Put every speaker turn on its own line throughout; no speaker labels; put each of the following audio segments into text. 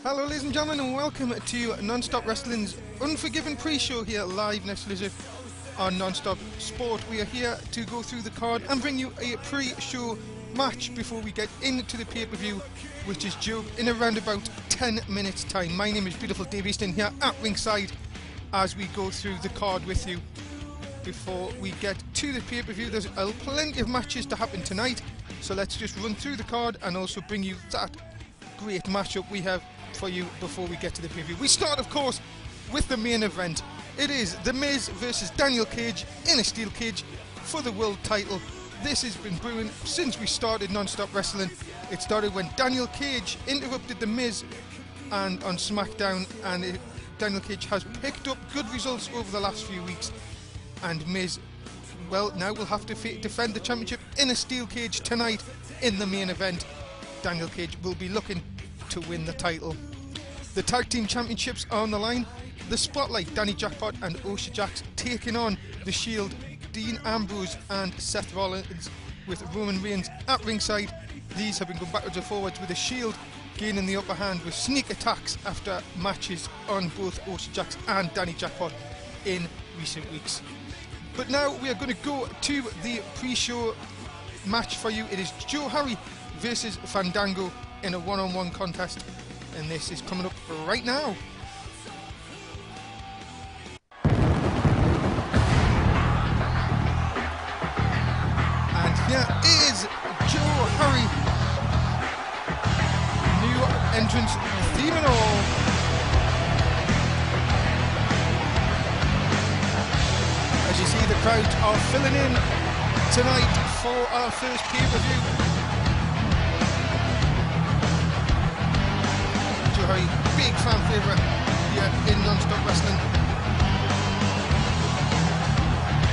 Hello ladies and gentlemen, and welcome to Non-Stop Wrestling's Unforgiven pre-show here live and exclusive on Non-Stop Sport. We are here to go through the card and bring you a pre-show match before we get into the pay-per-view, which is due in around about 10 minutes time. My name is Beautiful Dave Easton here at ringside as we go through the card with you. Before we get to the pay-per-view, there's plenty of matches to happen tonight, so let's just run through the card and also bring you that great matchup we have for you before we get to the preview. We start, of course, with the main event. It is The Miz versus Daniel Cage in a steel cage for the world title. This has been brewing since we started Non-Stop Wrestling. It started when Daniel Cage interrupted The Miz and on SmackDown, and Daniel Cage has picked up good results over the last few weeks, and Miz, well, now will have to defend the championship in a steel cage tonight in the main event. Daniel Cage will be looking to win the title. The tag team championships are on the line. The Spotlight, Danny Jackpot and Osha Jax taking on The Shield, Dean Ambrose and Seth Rollins, with Roman Reigns at ringside. These have been going backwards and forwards, with The Shield gaining the upper hand with sneak attacks after matches on both Osha Jax and Danny Jackpot in recent weeks. But now we are going to go to the pre-show match for you. It is Joe Harry versus Fandango in a one-on-one contest, and this is coming up right now. And here is Joe Harry, new entrance theme and all. As you see, the crowd are filling in tonight for our first pay-per-view. Harry, big fan favourite here in Non-Stop Wrestling.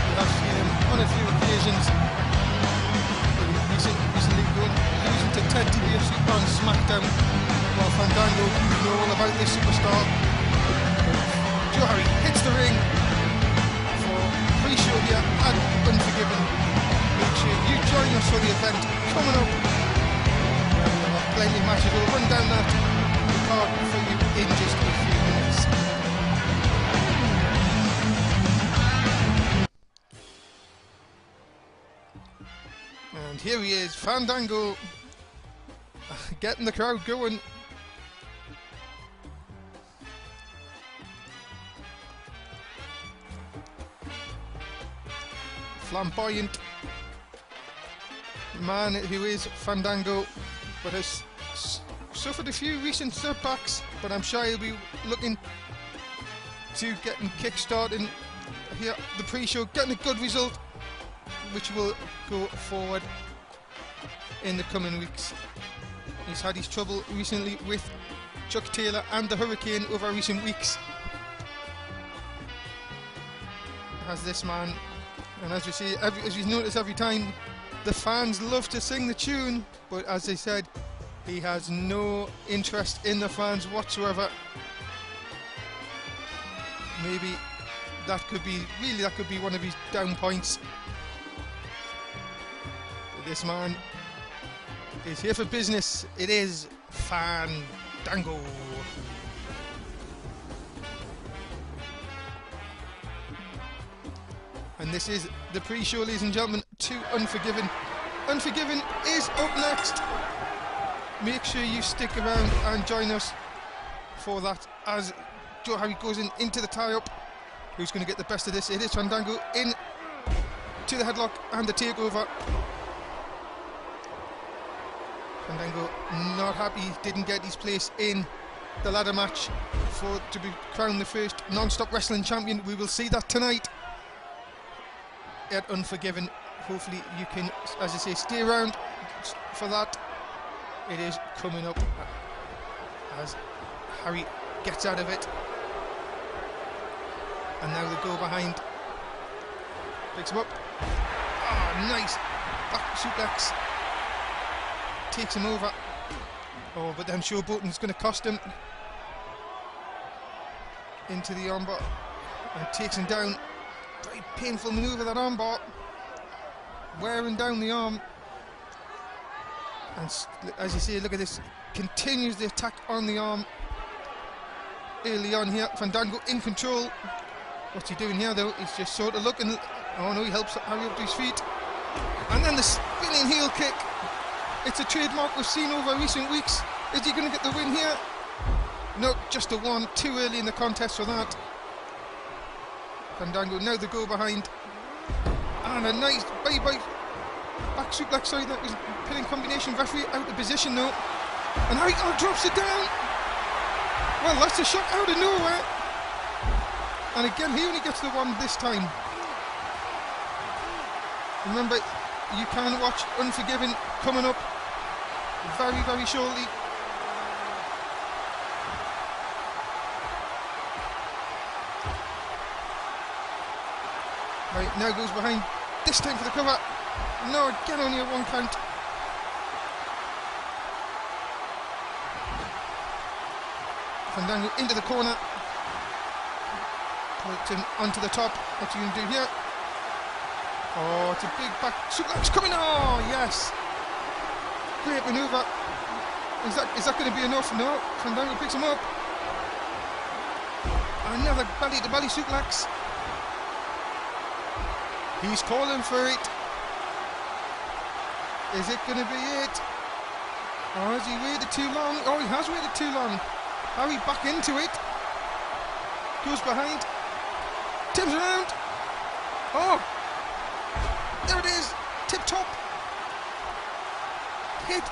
We have seen him on a few occasions, recently losing to Ted DiBiase on SmackDown, while Fandango know all about this superstar. Joe Harry hits the ring for pre-show here at Unforgiven. Make sure you join us for the event coming up. We'll have plenty of matches, we'll run down that card for you in just a few minutes. And here he is, Fandango, getting the crowd going. Flamboyant man who is Fandango, but has suffered a few recent setbacks, but I'm sure he'll be looking to getting kick-starting here the pre-show, getting a good result, which will go forward in the coming weeks. He's had his trouble recently with Chuck Taylor and the Hurricane over recent weeks. Has this man, and as we see, as you notice every time, the fans love to sing the tune, but as I said, he has no interest in the fans whatsoever. Maybe that could be one of his down points. But this man is here for business. It is Fandango. And this is the pre-show, ladies and gentlemen, to Unforgiven. Unforgiven is up next. Make sure you stick around and join us for that as Joe Harry goes into the tie-up. Who's going to get the best of this? It is Fandango in to the headlock and the takeover. Fandango not happy, didn't get his place in the ladder match to be crowned the first Non-Stop Wrestling champion. We will see that tonight at Unforgiven. Hopefully you can, as I say, stay around for that. It is coming up as Harry gets out of it. And now they go behind. Picks him up. Oh, nice back suplex. Takes him over. Oh, but then Showboating's going to cost him. Into the armbar. And takes him down. Very painful manoeuvre, that armbar. Wearing down the arm. And as you see, look at this, continues the attack on the arm. early on here. Fandango in control. What's he doing here though? He's just sort of looking. Oh no, he helps Harry up to his feet. And then the spinning heel kick. It's a trademark we've seen over recent weeks. Is he going to get the win here? No, just a one. Too early in the contest for that. Fandango now the go behind. And a nice bye-bye back suplex. Sorry, that was pinning combination. Referee out of position though. And Harry drops it down. Well, that's a shot out of nowhere. And again, he only gets the one this time. Remember, you can watch Unforgiven coming up very, very shortly. Right, now goes behind, this time for the cover. No, again only a one count. Fandango into the corner. Puts him onto the top. What's he going to do here? Oh, it's a big back suplex coming. Oh, yes. Great maneuver. Is that going to be enough? No. Fandango picks him up. Another belly-to-belly suplex. He's calling for it. Is it going to be it? Or has he waited too long? Oh, he has waited too long. Harry back into it. Goes behind. Tips around. Oh. There it is. Tip top. Hit.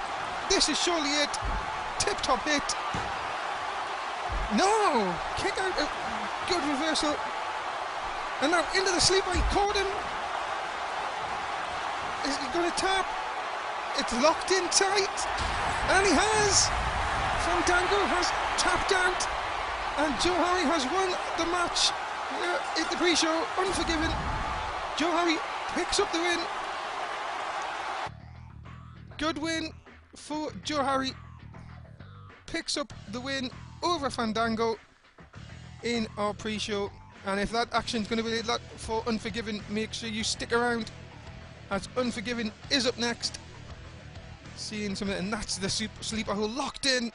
This is surely it. Tip top hit. No. Kick out. Good reversal. And now into the sleeper. He caught him. Is he going to tap? It's locked in tight. And he has. Fandango has tapped out. And Joe Harry has won the match at the pre-show. Unforgiven. Joe Harry picks up the win. Good win for Joe Harry. Picks up the win over Fandango in our pre-show. And if that action's going to be a lot for Unforgiven, make sure you stick around, as Unforgiven is up next. Seeing something, and that's the sleeper hold locked in.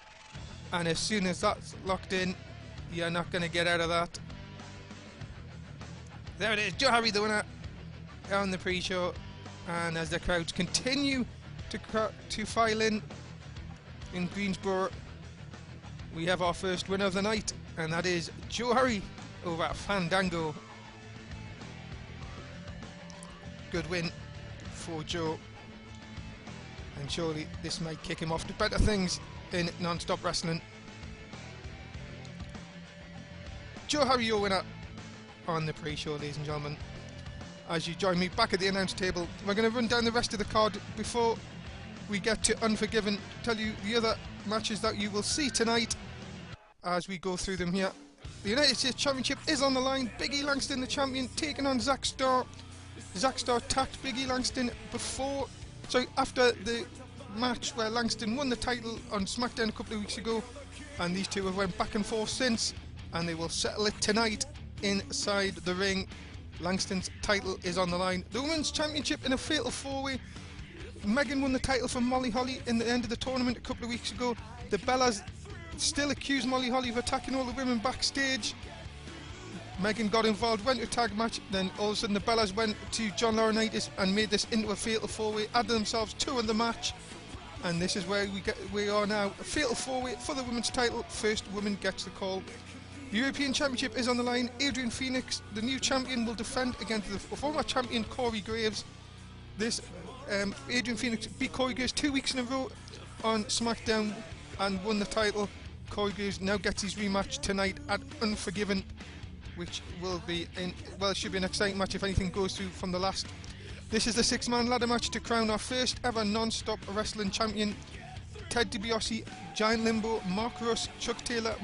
And as soon as that's locked in, you're not going to get out of that. There it is, Joe Harry the winner on the pre-show. And as the crowds continue to file in Greensboro, we have our first winner of the night, and that is Joe Harry over Fandango. Good win for Joe, and surely this might kick him off to better things in non-stop wrestling. Joe Harry, your winner on the pre-show, ladies and gentlemen. As you join me back at the announce table, we're going to run down the rest of the card before we get to Unforgiven, tell you the other matches that you will see tonight as we go through them here. The United States Championship is on the line. Big E Langston, the champion, taking on Zack Starr. Zack Starr attacked Big E Langston after the match where Langston won the title on SmackDown a couple of weeks ago, and these two have went back and forth since, and they will settle it tonight inside the ring. Langston's title is on the line. The Women's Championship in a fatal four-way. Megan won the title from Molly Holly in the end of the tournament a couple of weeks ago. The Bellas still accused Molly Holly of attacking all the women backstage. Megan got involved, went to a tag match, then all of a sudden the Bellas went to John Laurinaitis and made this into a fatal four-way, added themselves two in the match, and this is where we are now. A fatal four-way for the women's title. First woman gets the call. The European Championship is on the line. Adrian Phoenix, the new champion, will defend against the former champion Corey Graves. Adrian Phoenix beat Corey Graves 2 weeks in a row on SmackDown and won the title. Corey Graves now gets his rematch tonight at Unforgiven, which will be it should be an exciting match if anything goes through from the last. This is the six-man ladder match to crown our first ever non-stop wrestling champion. Ted DiBiase, Giant Limbo, Mark Russ, Chuck Taylor,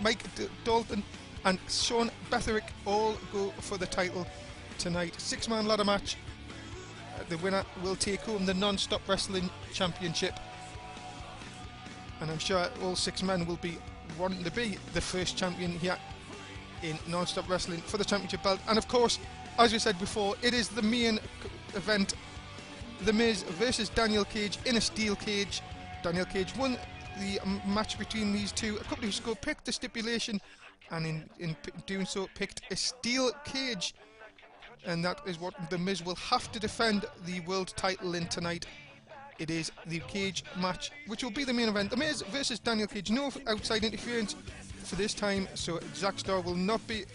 Mike Dalton and Sean Betherick all go for the title tonight. Six-man ladder match. The winner will take home the non-stop wrestling championship, and I'm sure all six men will be wanting to be the first champion here in non-stop wrestling for the championship belt. And of course, as we said before, it is the main event, The Miz versus Daniel Cage in a steel cage. Daniel Cage won the match between these two. A couple of weeks ago picked the stipulation, and in doing so picked a steel cage, and that is what The Miz will have to defend the world title in tonight. It is the cage match, which will be the main event. The Miz versus Daniel Cage. No outside interference for this time, so Zack Starr will not be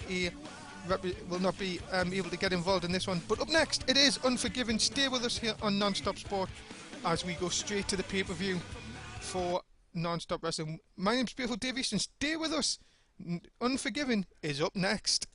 able to get involved in this one. But up next, it is Unforgiven. Stay with us here on Non-Stop Sport as we go straight to the pay-per-view for Non-Stop Wrestling. My name's Beautiful Dave Easton. Stay with us. Unforgiven is up next.